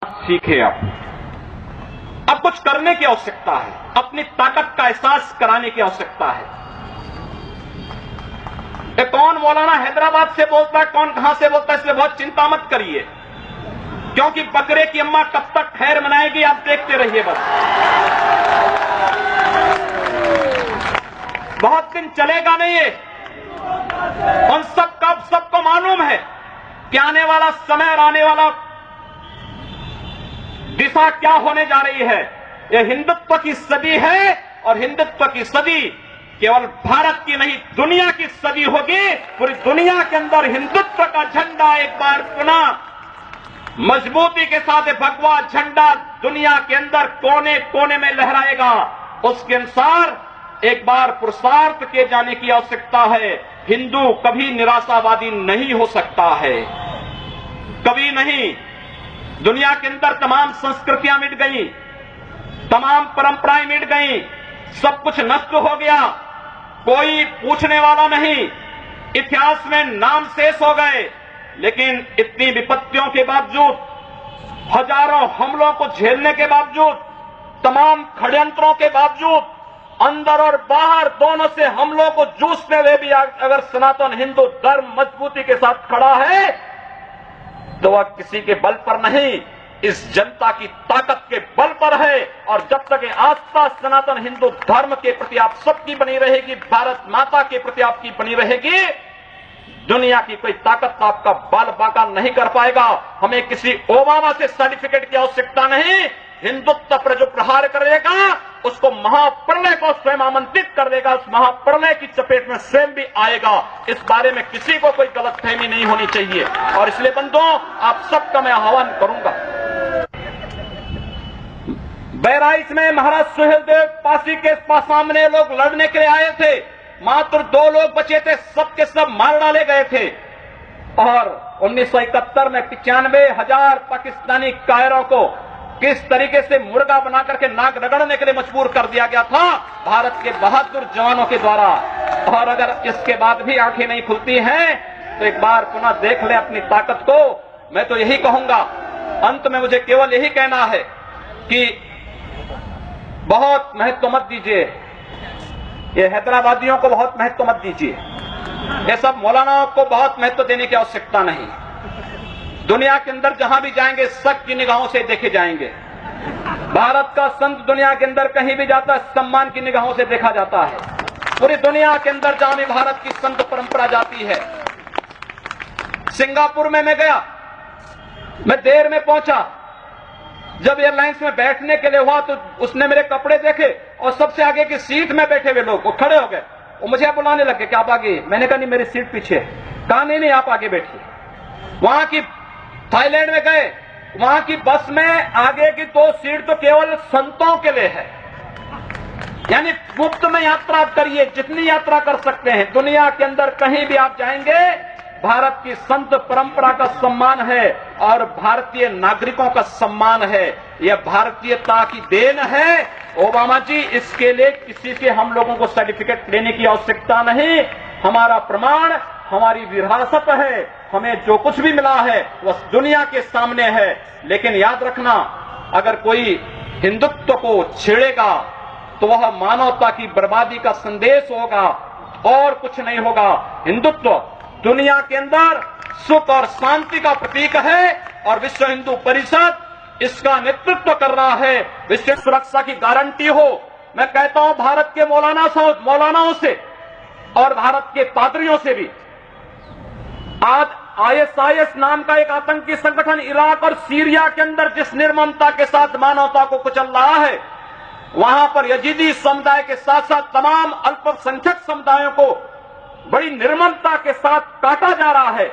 सीखे। अब कुछ करने की आवश्यकता है, अपनी ताकत का एहसास कराने की आवश्यकता है। कौन मौलाना हैदराबाद से बोलता है, कौन कहां से बोलता है, इसलिए बहुत चिंता मत करिए, क्योंकि बकरे की अम्मा कब तक खैर मनाएगी आप देखते रहिए। बस बहुत दिन चलेगा नहीं ये। उन सबको मालूम है कि आने वाला समय और आने वाला दिशा क्या होने जा रही है। यह हिंदुत्व की सदी है और हिंदुत्व की सदी केवल भारत की नहीं दुनिया की सदी होगी। पूरी दुनिया के अंदर हिंदुत्व का झंडा एक बार पुनः मजबूती के साथ भगवा झंडा दुनिया के अंदर कोने कोने में लहराएगा। उसके अनुसार एक बार पुरुषार्थ किए जाने की आवश्यकता है। हिंदू कभी निराशावादी नहीं हो सकता है, कभी नहीं। दुनिया के अंदर तमाम संस्कृतियां मिट गई, तमाम परंपराएं मिट गई, सब कुछ नष्ट हो गया, कोई पूछने वाला नहीं, इतिहास में नाम शेष हो गए। लेकिन इतनी विपत्तियों के बावजूद, हजारों हमलों को झेलने के बावजूद, तमाम षड्यंत्रों के बावजूद, अंदर और बाहर दोनों से हमलों को जूझते हुए भी अगर सनातन हिंदू धर्म मजबूती के साथ खड़ा है तो वह किसी के बल पर नहीं, इस जनता की ताकत के बल पर है। और जब तक ये आस्था सनातन हिंदू धर्म के प्रति आप सबकी बनी रहेगी, भारत माता के प्रति आपकी बनी रहेगी, दुनिया की कोई ताकत आपका बाल बांका नहीं कर पाएगा। हमें किसी ओबामा से सर्टिफिकेट की आवश्यकता नहीं। हिंदुत्व पर जो प्रहार करेगा उसको महाप्रलय को स्वयं आमंत्रित कर देगा, उस महाप्रलय की चपेट में स्वयं भी आएगा। इस बारे में किसी को कोई गलतफहमी नहीं होनी चाहिए। और इसलिए बंधुओं, आप सबका मैं आह्वान करूंगा। बहराइच में महाराज सुहेलदेव पासी के सामने लोग लड़ने के लिए आए थे, मात्र 2 लोग बचे थे, सबके सब मार डाले गए थे। और 1971 में 95,000 पाकिस्तानी कायरों को किस तरीके से मुर्गा बना करके नाक रगड़ने के लिए मजबूर कर दिया गया था भारत के बहादुर जवानों के द्वारा। और अगर इसके बाद भी आंखें नहीं खुलती हैं तो एक बार पुनः देख ले अपनी ताकत को। मैं तो यही कहूंगा, अंत में मुझे केवल यही कहना है कि बहुत महत्व मत दीजिए, ये हैदराबादियों को बहुत महत्व मत दीजिए, ये सब मौलानाओं को बहुत महत्व देने की आवश्यकता नहीं। दुनिया के अंदर जहां भी जाएंगे शक की निगाहों से देखे जाएंगे। भारत का संत दुनिया के अंदर कहीं भी जाता है सम्मान की निगाहों से देखा जाता है। पूरी दुनिया के अंदर जहां भी भारत की संत परंपरा जाती है। सिंगापुर में मैं गया, मैं देर में पहुंचा, जब एयरलाइंस में बैठने के लिए हुआ तो उसने मेरे कपड़े देखे और सबसे आगे की सीट में बैठे हुए लोग वो खड़े हो गए, वो मुझे बुलाने लगे कि आप आगे। मैंने कहा नहीं, मेरी सीट पीछे। कहा नहीं आप आगे बैठिए। वहां की थाईलैंड में गए, वहां की बस में आगे की 2 सीट तो केवल संतों के लिए है, यानी मुफ्त में यात्रा करिए, जितनी यात्रा कर सकते हैं। दुनिया के अंदर कहीं भी आप जाएंगे भारत की संत परंपरा का सम्मान है और भारतीय नागरिकों का सम्मान है। यह भारतीयता की देन है। ओबामा जी, इसके लिए किसी से हम लोगों को सर्टिफिकेट लेने की आवश्यकता नहीं। हमारा प्रमाण हमारी विरासत है, हमें जो कुछ भी मिला है वह दुनिया के सामने है। लेकिन याद रखना, अगर कोई हिंदुत्व को छेड़ेगा तो वह मानवता की बर्बादी का संदेश होगा और कुछ नहीं होगा। हिंदुत्व दुनिया के अंदर सुख और शांति का प्रतीक है और विश्व हिंदू परिषद इसका नेतृत्व कर रहा है। विश्व सुरक्षा की गारंटी हो। मैं कहता हूं भारत के मौलानाओं से और भारत के पादरियों से भी, आज ISIS नाम का एक आतंकी संगठन इराक और सीरिया के अंदर जिस निर्ममता के साथ मानवता को कुचल रहा है, वहां पर यजीदी समुदाय के साथ साथ तमाम अल्पसंख्यक समुदायों को बड़ी निर्ममता के साथ काटा जा रहा है।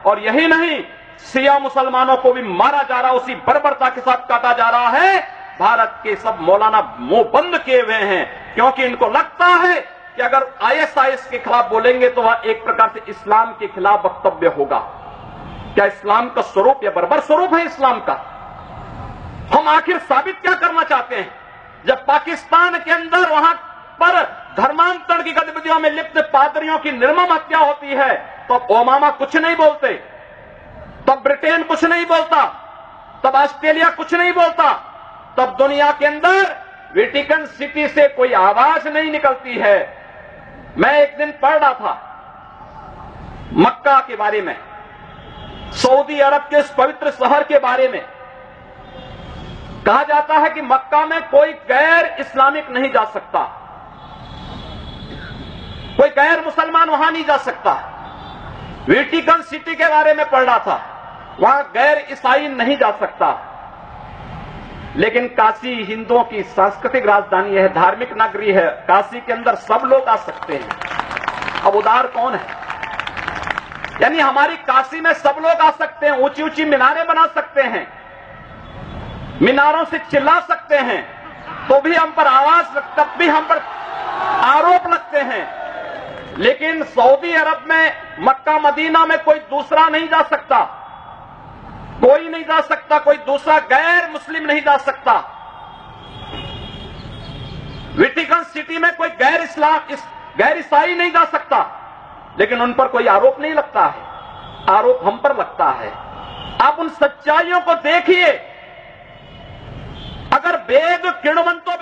और यही नहीं, शिया मुसलमानों को भी मारा जा रहा है, उसी बर्बरता के साथ काटा जा रहा है। भारत के सब मौलाना मुंह बंद किए हुए हैं, क्योंकि इनको लगता है कि अगर ISIS के खिलाफ बोलेंगे तो वह एक प्रकार से इस्लाम के खिलाफ वक्तव्य होगा। क्या इस्लाम का स्वरूप या बर्बर स्वरूप है इस्लाम का? हम आखिर साबित क्या करना चाहते हैं? जब पाकिस्तान के अंदर वहां पर धर्मांतरण की गतिविधियों में लिप्त पादरियों की निर्मम हत्या होती है तो ओबामा कुछ नहीं बोलते, तब ब्रिटेन कुछ नहीं बोलता, तब ऑस्ट्रेलिया कुछ नहीं बोलता, तब दुनिया के अंदर वेटिकन सिटी से कोई आवाज नहीं निकलती है। मैं एक दिन पढ़ रहा था मक्का के बारे में, सऊदी अरब के इस पवित्र शहर के बारे में। कहा जाता है कि मक्का में कोई गैर इस्लामिक नहीं जा सकता, कोई गैर मुसलमान वहां नहीं जा सकता। वेटिकन सिटी के बारे में पढ़ रहा था, वहां गैर ईसाई नहीं जा सकता। लेकिन काशी हिंदुओं की सांस्कृतिक राजधानी है, धार्मिक नगरी है, काशी के अंदर सब लोग आ सकते हैं। अब उदार कौन है? यानी हमारी काशी में सब लोग आ सकते हैं, ऊंची ऊंची मीनारें बना सकते हैं, मीनारों से चिल्ला सकते हैं, तो भी हम पर आवाज, तब भी हम पर आरोप लगते हैं। लेकिन सऊदी अरब में, मक्का मदीना में कोई दूसरा नहीं जा सकता, कोई नहीं जा सकता, कोई दूसरा गैर मुस्लिम नहीं जा सकता। वेटिकन सिटी में कोई गैर ईसाई नहीं जा सकता, लेकिन उन पर कोई आरोप नहीं लगता है, आरोप हम पर लगता है। आप उन सच्चाइयों को देखिए। अगर वेद किण्वंतो